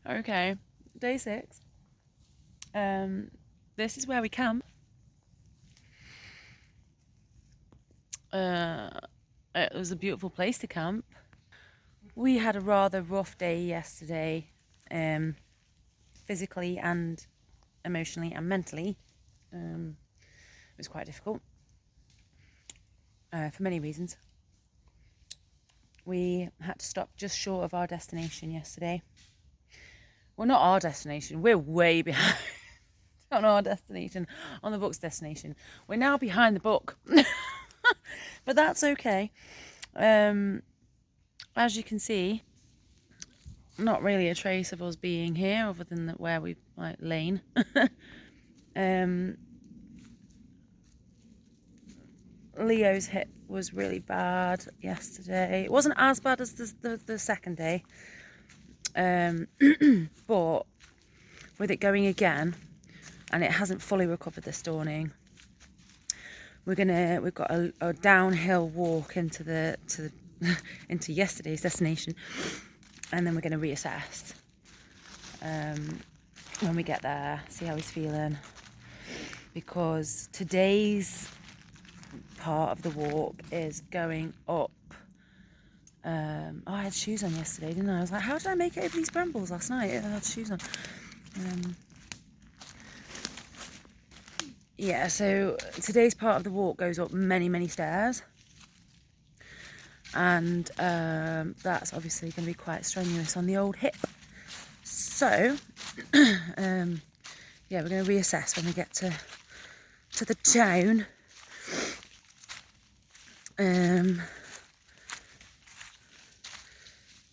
Okay, day 6. This is where we camp. It was a beautiful place to camp. We had a rather rough day yesterday, physically and emotionally and mentally. It was quite difficult for many reasons. We had to stop just short of our destination yesterday. Well, not our destination. We're way behind on our destination, on the book's destination. We're now behind the book. But that's okay. As you can see, not really a trace of us being here other than where we've lain. Leo's hip was really bad yesterday. It wasn't as bad as the second day, but with it going again, and it hasn't fully recovered this dawning, we've got a downhill walk into into yesterday's destination, and then we're going to reassess when we get there, see how he's feeling, because today's part of the walk is going up. I had shoes on yesterday, didn't I? I was like, how did I make it over these brambles last night? I had shoes on. Yeah, so today's part of the walk goes up many stairs, and that's obviously going to be quite strenuous on the old hip. So yeah, we're going to reassess when we get to the town.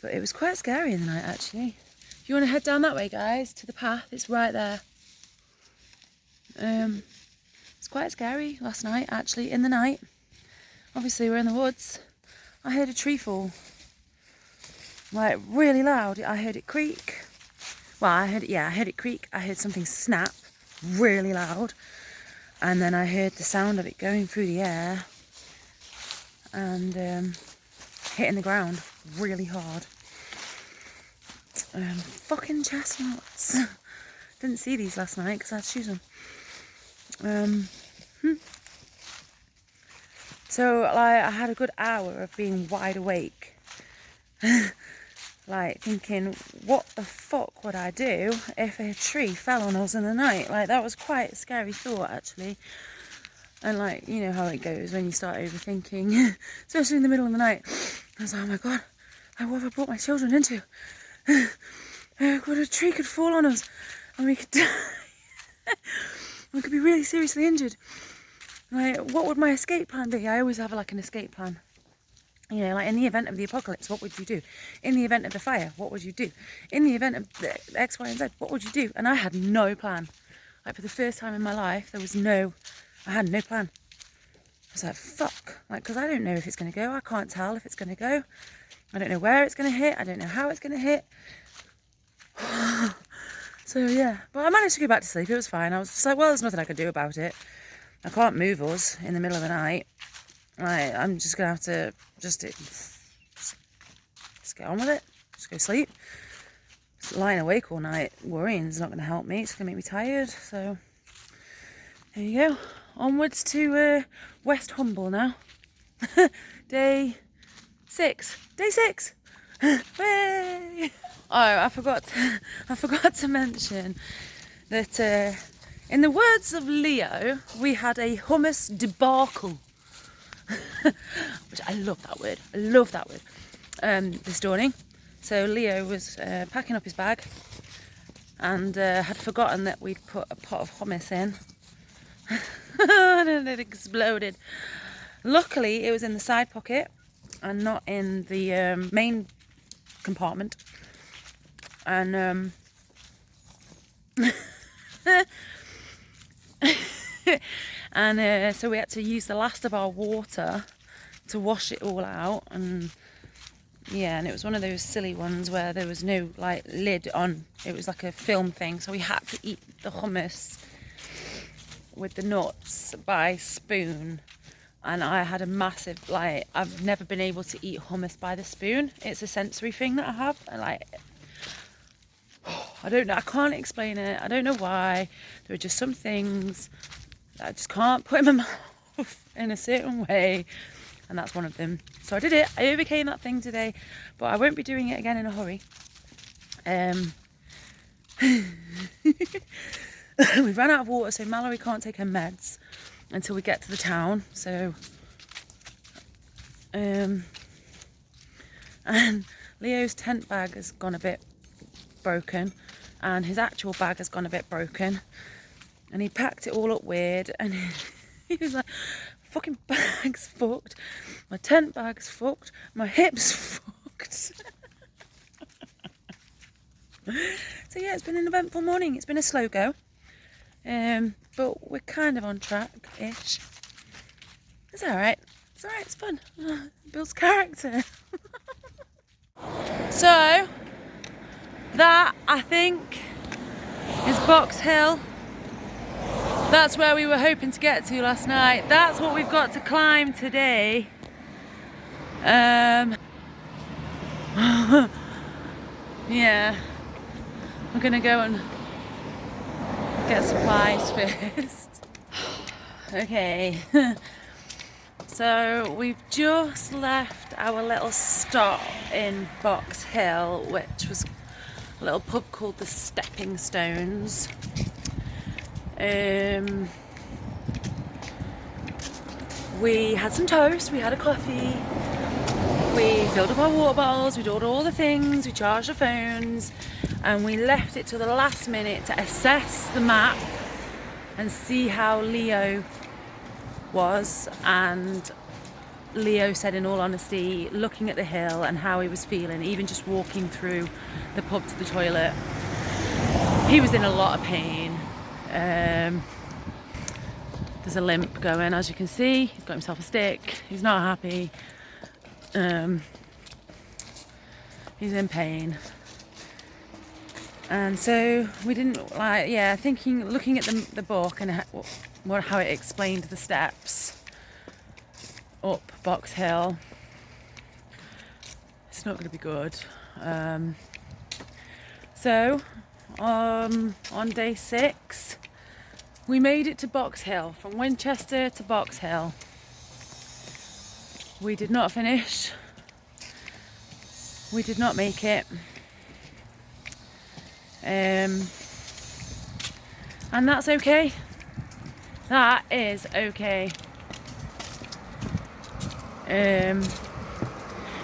But it was quite scary in the night, actually. If you want to head down that way, guys, to the path, it's right there. It's quite scary last night, actually, in the night. Obviously, we're in the woods. I heard a tree fall, like really loud. I heard it creak. Well, I heard it creak. I heard something snap really loud, and then I heard the sound of it going through the air and hitting the ground really hard. Fucking chestnuts. Didn't see these last night because I had shoes on. So I had a good hour of being wide awake, thinking, what the fuck would I do if a tree fell on us in the night? That was quite a scary thought, actually. And you know how it goes when you start overthinking, especially in the middle of the night. I was like, oh my god, what have I brought my children into? What, a tree could fall on us and we could die. We could be really seriously injured. What would my escape plan be? I always have an escape plan. You know, in the event of the apocalypse, what would you do? In the event of the fire, what would you do? In the event of the X, Y, and Z, what would you do? And I had no plan. For the first time in my life, I had no plan. I was like, fuck. Because I don't know if it's going to go. I can't tell if it's going to go. I don't know where it's going to hit. I don't know how it's going to hit. So, yeah. But I managed to go back to sleep. It was fine. I was just like, well, there's nothing I can do about it. I can't move us in the middle of the night. I'm just going to have to just get on with it. Just go sleep. Just lying awake all night worrying is not going to help me. It's going to make me tired. So, there you go. Onwards to West Humble now. Day 6. Day 6. Way! Oh, I forgot to mention that in the words of Leo, we had a hummus debacle. Which I love that word. I love that word. This dawning. So Leo was packing up his bag and had forgotten that we'd put a pot of hummus in. And it exploded. Luckily, it was in the side pocket and not in the main compartment. And so we had to use the last of our water to wash it all out. And yeah, and it was one of those silly ones where there was no lid on. It was like a film thing, so we had to eat the hummus with the nuts by spoon. and I had a massive, like, I've never been able to eat hummus by the spoon. It's a sensory thing that I have, and like, I don't know, I can't explain it. I don't know why. There are just some things that I just can't put in my mouth in a certain way, and that's one of them. So I did it. I overcame that thing today, but I won't be doing it again in a hurry. We've run out of water, so Mallory can't take her meds until we get to the town. So, and Leo's tent bag has gone a bit broken, and his actual bag has gone a bit broken, and he packed it all up weird, and he was like, fucking bag's fucked, my tent bag's fucked, my hip's fucked. So yeah, it's been an eventful morning. It's been a slow go, but we're kind of on track-ish. It's alright. It's alright, it's fun. It builds character. So, that, I think, is Box Hill. That's where we were hoping to get to last night. That's what we've got to climb today. Yeah. We're gonna go and get supplies first. Okay. So we've just left our little stop in Box Hill, which was a little pub called the Stepping Stones. We had some toast, we had a coffee, we filled up our water bottles, we'd ordered all the things, we charged our phones, and we left it to the last minute to assess the map and see how Leo was. And Leo said, in all honesty, looking at the hill and how he was feeling, even just walking through the pub to the toilet, he was in a lot of pain. There's a limp going, as you can see. He's got himself a stick. He's not happy. He's in pain. And so we didn't looking at the book and how it explained the steps up Box Hill, it's not going to be good. So on day 6 we made it to Box Hill, from Winchester to Box Hill. We did not finish. We did not make it. And that's okay. That is okay.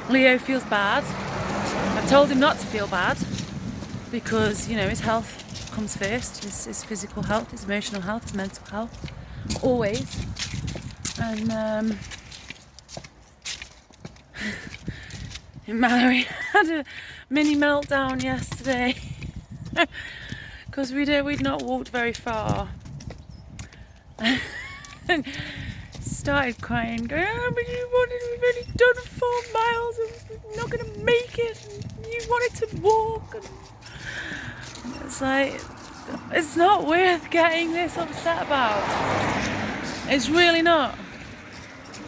Leo feels bad. I've told him not to feel bad because, you know, his health comes first. His physical health, his emotional health, his mental health, always. And Mallory had a mini meltdown yesterday because we'd not walked very far. And started crying, going, "Oh, but we've only done 4 miles and we're not going to make it, and you wanted to walk." And it's like, it's not worth getting this upset about. It's really not.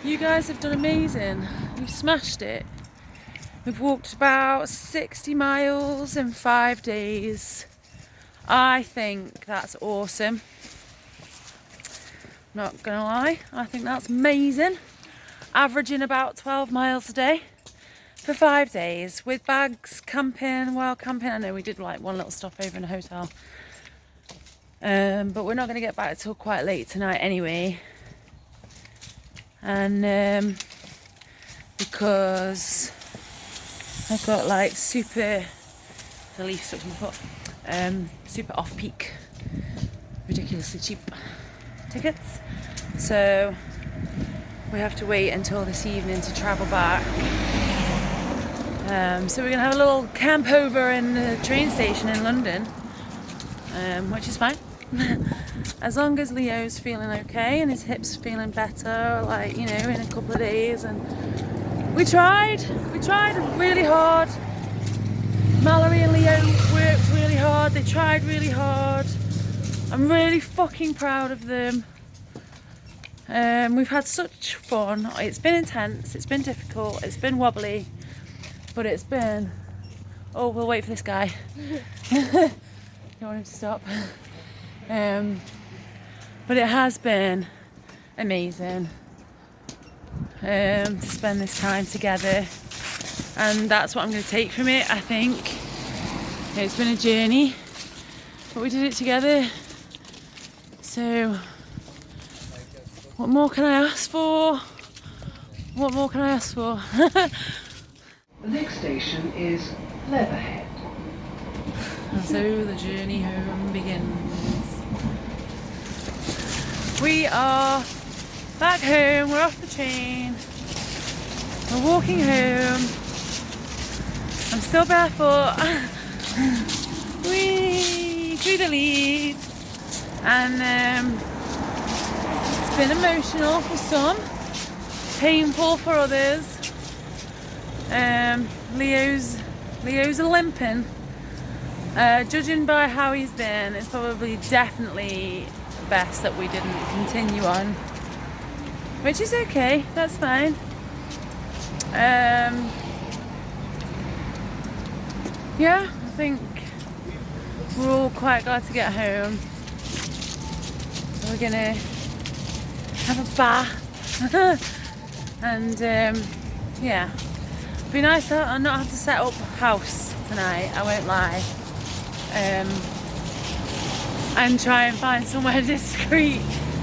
You guys have done amazing. You've smashed it. We've walked about 60 miles in 5 days. I think that's awesome. Not gonna lie, I think that's amazing. Averaging about 12 miles a day for 5 days with bags, camping, wild camping. I know we did like one little stopover in a hotel, but we're not gonna get back till quite late tonight anyway. And because I've got like super off-peak, ridiculously cheap tickets, so we have to wait until this evening to travel back. So we're gonna have a little camp over in the train station in London, which is fine. As long as Leo's feeling okay and his hips feeling better, like, you know, in a couple of days. And we tried really hard. Mallory and Leo worked really hard. They tried really hard. I'm really fucking proud of them. We've had such fun. It's been intense, it's been difficult, it's been wobbly, but it's been... Oh, we'll wait for this guy. Don't want him to stop. But it has been amazing to spend this time together, and that's what I'm going to take from it. I think it's been a journey, but we did it together. So what more can I ask for? What more can I ask for? The next station is Leatherhead. And so the journey home begins. We are back home, we're off the train, we're walking home. I'm still barefoot. Whee! Through the leaves. And it's been emotional for some, painful for others. Leo's limping. Judging by how he's been, it's probably definitely best that we didn't continue on, which is okay, that's fine. Yeah, I think we're all quite glad to get home. So we're gonna have a bath and yeah, it'd be nice to not have to set up house tonight, I won't lie. And try and find somewhere discreet,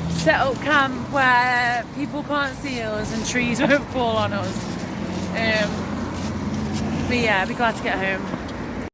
set up camp where people can't see us and trees won't fall on us. But yeah, I'd be glad to get home.